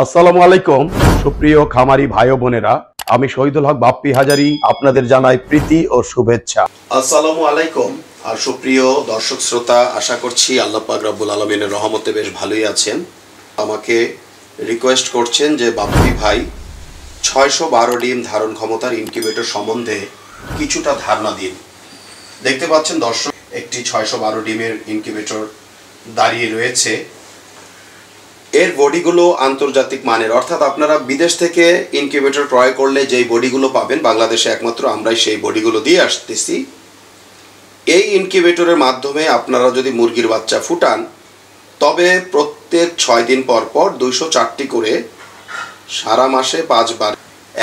আসসালামু আলাইকুম সুপ্রিয় খামারি ভাই ও বোনেরা, আমি শহীদুল হক বাপ্পি হাজারি আপনাদের জানাই প্রীতি ও শুভেচ্ছা। আসসালামু আলাইকুম। আর সুপ্রিয় দর্শক শ্রোতা, আশা করছি আল্লাহ পাক রব্বুল আলামিনের রহমতে বেশ ভালোই আছেন। আমাকে রিকোয়েস্ট করছেন যে বাপ্পি ভাই 612 ডিম ধারণ ক্ষমতার ইনকিউবেটর সম্বন্ধে কিছুটা ধারণা দিন। দেখতে পাচ্ছেন দর্শক, একটি 612 ডিমের ইনকিউবেটর দাঁড়িয়ে রয়েছে। এর বডিগুলো আন্তর্জাতিক মানের, অর্থাৎ আপনারা বিদেশ থেকে ইনকিউবেটর ক্রয় করলে যেই বডিগুলো পাবেন, বাংলাদেশে একমাত্র আমরাই সেই বডিগুলো দিয়ে আসতেছি। এই ইনকিউবেটরের মাধ্যমে আপনারা যদি মুরগির বাচ্চা ফুটান, তবে প্রত্যেক 6 দিন পর পর 204টি করে সারা মাসে 5 বার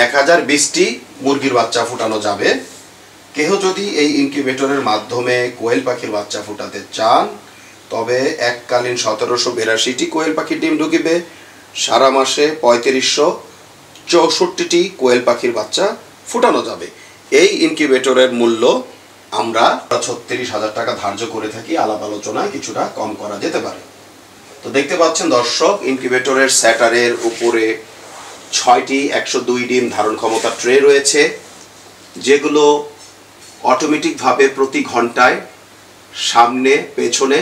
1020টি মুরগির বাচ্চা ফুটানো যাবে। কেহ যদি এই ইনকিউবেটরের মাধ্যমে কোয়েল পাখির বাচ্চা ফুটাতে চান, তবে এককালীন 1782টি কোয়েল পাখির ডিম ঢুকিবে, সারা মাসে 3564টি কোয়েল পাখির বাচ্চা ফুটানো যাবে। এই ইনকিউবেটরের মূল্য আমরা 36,000 টাকা ধার্য করে থাকি, আলাপ আলোচনায় কিছুটা কম করা যেতে পারে। তো দেখতে পাচ্ছেন দর্শক, ইনকিউবেটরের স্যাটারের উপরে 6টি 102 ডিম ধারণ ক্ষমতা ট্রে রয়েছে, যেগুলো অটোমেটিকভাবে প্রতি ঘন্টায় সামনে পেছনে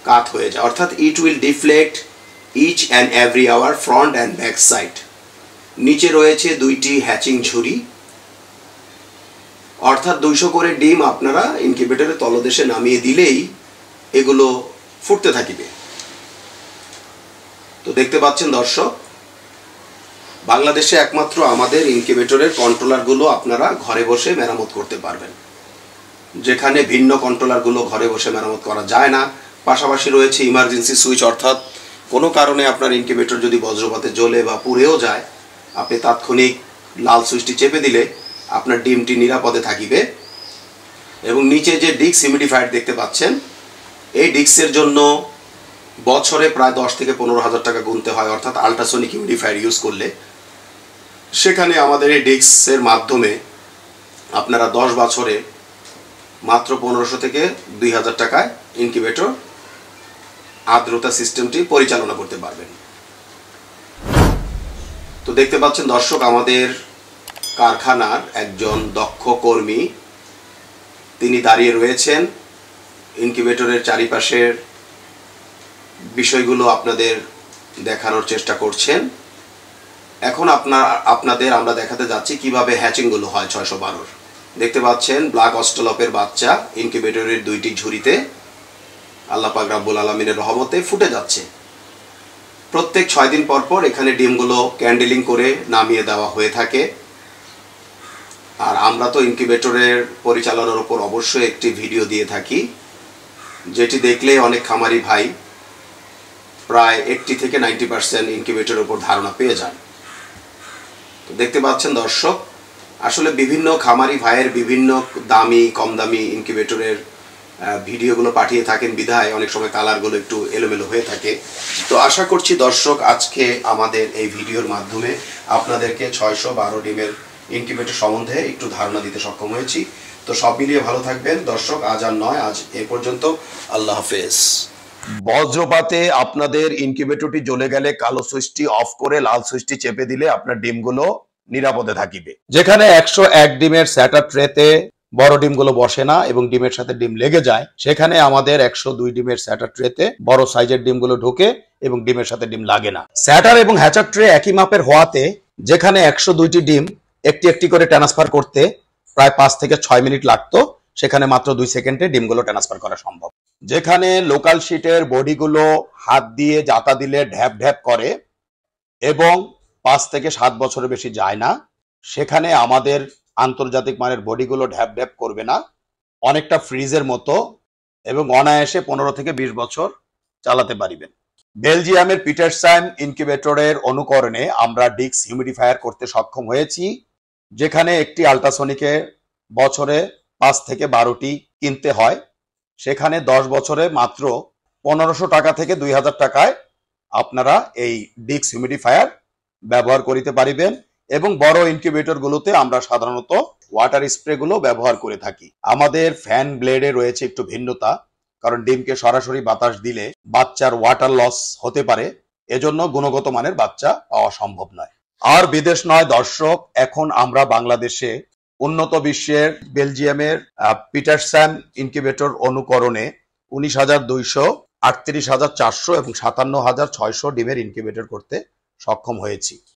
কাত হয়ে যায়, অর্থাৎ it will deflect each and every our front and back side. নিচে রয়েছে 2টি হ্যাচিং ঝুড়ি, অর্থাৎ 200 করে ডিম আপনারা ইনকিউবেটরের তলদেশে নামিয়ে দিলেই এগুলো ফুটতে থাকিবে। তো দেখতে পাচ্ছেন দর্শক, বাংলাদেশে একমাত্র আমাদের ইনকিউবেটরের কন্ট্রোলারগুলো আপনারা ঘরে বসে মেরামত করতে পারবেন, যেখানে ভিন্ন কন্ট্রোলারগুলো ঘরে বসে মেরামত করা যায় না। পাশাপাশি রয়েছে ইমার্জেন্সি সুইচ, অর্থাৎ কোনো কারণে আপনার ইনকিউবেটর যদি বজ্রপাতে জ্বলে বা পুড়েও যায়, আপনি তাৎক্ষণিক লাল সুইচটি চেপে দিলে আপনার ডিমটি নিরাপদে থাকিবে। এবং নিচে যে ডিস্ক হিউমিডিফায়ার দেখতে পাচ্ছেন, এই ডিস্কের জন্য বছরে প্রায় 10 থেকে 15,000 টাকা গুনতে হয়, অর্থাৎ আল্ট্রাসনিক হিউমিডিফায়ার ইউজ করলে। সেখানে আমাদের এই ডিস্কের মাধ্যমে আপনারা 10 বছরে মাত্র 1500 থেকে 2000 টাকায় ইনকিউবেটর আর্দ্রতা সিস্টেমটি পরিচালনা করতে পারবেন। তো দেখতে পাচ্ছেন দর্শক, আমাদের কারখানার একজন দক্ষ কর্মী তিনি দাঁড়িয়ে রয়েছেন, ইনকিউবেটরের চারিপাশের বিষয়গুলো আপনাদের দেখানোর চেষ্টা করছেন। এখন আপনাদের আমরা দেখাতে যাচ্ছি কিভাবে হ্যাচিংগুলো হয় 612। দেখতে পাচ্ছেন ব্ল্যাক অস্ট্রেলপের বাচ্চা ইনকিউবেটরের 2টি ঝুড়িতে আল্লাহ পাক রব্বুল আলামিনের রহমতে ফুটে যাচ্ছে। প্রত্যেক 6 দিন পর পর এখানে ডিমগুলো ক্যান্ডেলিং করে নামিয়ে দেওয়া হয়ে থাকে। আর আমরা তো ইনকিউবেটরের পরিচালনার উপর অবশ্যই একটি ভিডিও দিয়ে থাকি, যেটি দেখলে অনেক খামারি ভাই প্রায় 80 থেকে 90% ইনকিউবেটরের উপর ধারণা পেয়ে যান। তো দেখতে পাচ্ছেন দর্শক, আসলে বিভিন্ন খামারি ভাইয়ের বিভিন্ন দামি কম দামি ইনকিউবেটরের ভিডিওগুলো পাঠিয়ে থাকেন, বিধায় অনেক সময় কালারগুলো একটু এলোমেলো হয়ে থাকে। তো আশা করছি দর্শক, আজকে আমাদের এই ভিডিওর মাধ্যমে আপনাদেরকে 612 ডিমের ইনকিউবেটর সম্বন্ধে একটু ধারণা দিতে সক্ষম হয়েছি। তো সব মিলিয়ে ভালো থাকবেন দর্শক, আজ আর নয়, আজ এ পর্যন্ত। আল্লাহ হাফেজ। বজ্রপাতে আপনাদের ইনকিউবেটরটি জ্বলে গেলে কালো সুইচটি অফ করে লাল সুইচটি চেপে দিলে আপনার ডিমগুলো নিরাপদে থাকিবে। যেখানে 101 ডিমের স্যাটার ট্রেতে বড় ডিমগুলো বসে না এবং ডিমের সাথে ডিম লেগে যায়, সেখানে আমাদের 102 ডিমের স্যাটার ট্রেতে বড় সাইজের ডিমগুলো ঢোকে এবং ডিমের সাথে ডিম লাগে না। স্যাটার এবং হ্যাচার ট্রে একই মাপের হওয়াতে যেখানে 102টি ডিম একটি একটি করে ট্রান্সফার করতে প্রায় 5 থেকে 6 মিনিট লাগতো, সেখানে মাত্র 2 সেকেন্ডে ডিমগুলো ট্রান্সফার করা সম্ভব। যেখানে লোকাল শিটের বডিগুলো হাত দিয়ে জাতা দিলে ঢ্যাপ ঢ্যাপ করে এবং 5 থেকে 7 বছরের বেশি যায় না, সেখানে আমাদের আন্তর্জাতিক মানের বডিগুলো ঢ্যাপ ঢ্যাপ করবে না, অনেকটা ফ্রিজের মতো, এবং অনায়াসে 15 থেকে 20 বছর চালাতে পারিবেন। বেলজিয়ামের পিটারসাইম ইনকিউবেটরের অনুকরণে আমরা ডিস্ক হিউমিডিফায়ার করতে সক্ষম হয়েছি, যেখানে একটি আল্ট্রাসনিকে বছরে 5 থেকে 12টি কিনতে হয়, সেখানে 10 বছরে মাত্র 1500 টাকা থেকে 2000 টাকায় আপনারা এই ডিস্ক হিউমিডিফায়ার ব্যবহার করিতে পারিবেন। এবং বড় ইনকিউবেটরগুলোতে আমরা সাধারণত ওয়াটার স্প্রেগুলো ব্যবহার করে থাকি। আমাদের ফ্যান ব্লেডে রয়েছে একটু ভিন্নতা, কারণ ডিমকে সরাসরি বাতাস দিলে বাচ্চার ওয়াটার লস হতে পারে, এজন্য গুণগত মানের বাচ্চা পাওয়া সম্ভব নয়। আর বিদেশ নয় দর্শক, এখন আমরা বাংলাদেশে উন্নত বিশ্বের বেলজিয়ামের পিটারস্যান ইনকিউবেটর অনুকরণে 19,200, 38,400 এবং 57,600 ডিমের ইনকিউবেটর করতে সক্ষম হয়েছি।